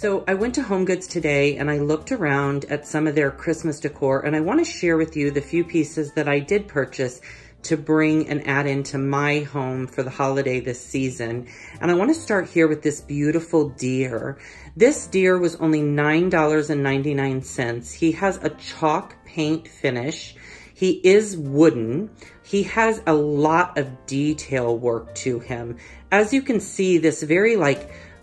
So I went to HomeGoods today and I looked around at some of their Christmas decor, and I want to share with you the few pieces that I did purchase to bring and add into my home for the holiday this season. And I want to start here with this beautiful deer. This deer was only $9.99. He has a chalk paint finish. He is wooden. He has a lot of detail work to him. As you can see, this very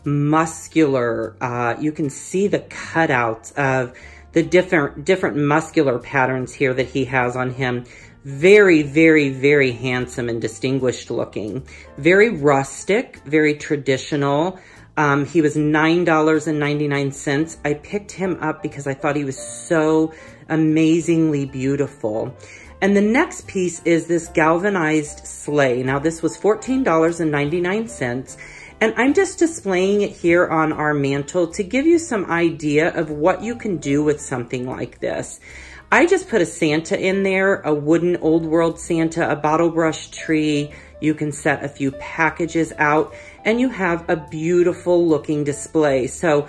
muscular, you can see the cutouts of the different muscular patterns here that he has on him. Very, very, very handsome and distinguished looking. Very rustic, very traditional. He was $9.99. I picked him up because I thought he was so amazingly beautiful. And the next piece is this galvanized sleigh. Now this was $14.99. And I'm just displaying it here on our mantle to give you some idea of what you can do with something like this. I just put a Santa in there, a wooden old world Santa, a bottle brush tree. You can set a few packages out and you have a beautiful looking display. So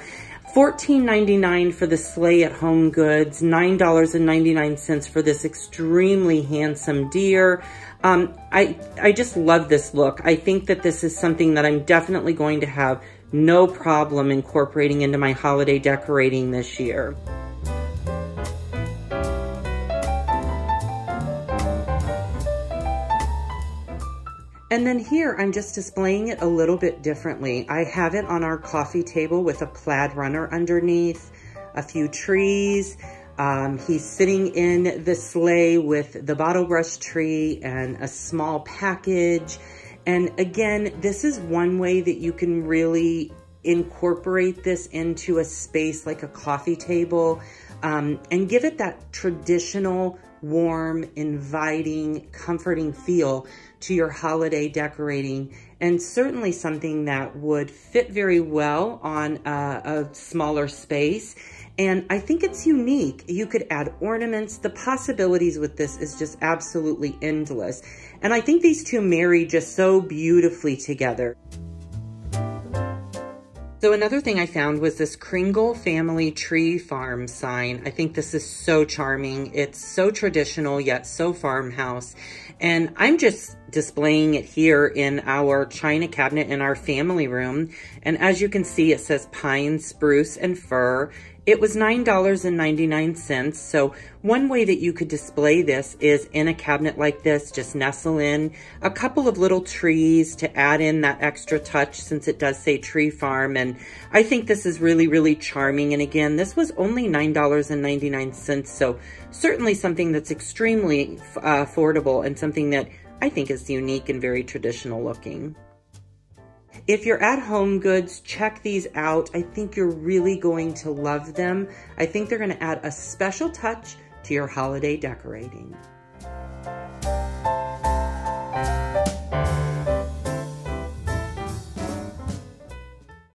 $14.99 for the sleigh at HomeGoods, $9.99 for this extremely handsome deer. I just love this look. I think that this is something that I'm definitely going to have no problem incorporating into my holiday decorating this year. And then here, I'm just displaying it a little bit differently. I have it on our coffee table with a plaid runner underneath, a few trees. He's sitting in the sleigh with the bottle brush tree and a small package. And again, this is one way that you can really incorporate this into a space like a coffee table, and give it that traditional, warm, inviting, comforting feel to your holiday decorating, and certainly something that would fit very well on a smaller space. And I think it's unique. You could add ornaments. The possibilities with this is just absolutely endless. And I think these two marry just so beautifully together. So another thing I found was this Kringle Family Tree Farm sign. I think this is so charming. It's so traditional, yet so farmhouse. And I'm just displaying it here in our china cabinet in our family room. And as you can see, it says pine, spruce, and fir. It was $9.99. So one way that you could display this is in a cabinet like this, just nestle in a couple of little trees to add in that extra touch, since it does say tree farm. And I think this is really, really charming. And again, this was only $9.99. So certainly something that's extremely affordable and something that I think is unique and very traditional looking. If you're at HomeGoods, check these out. I think you're really going to love them. I think they're going to add a special touch to your holiday decorating.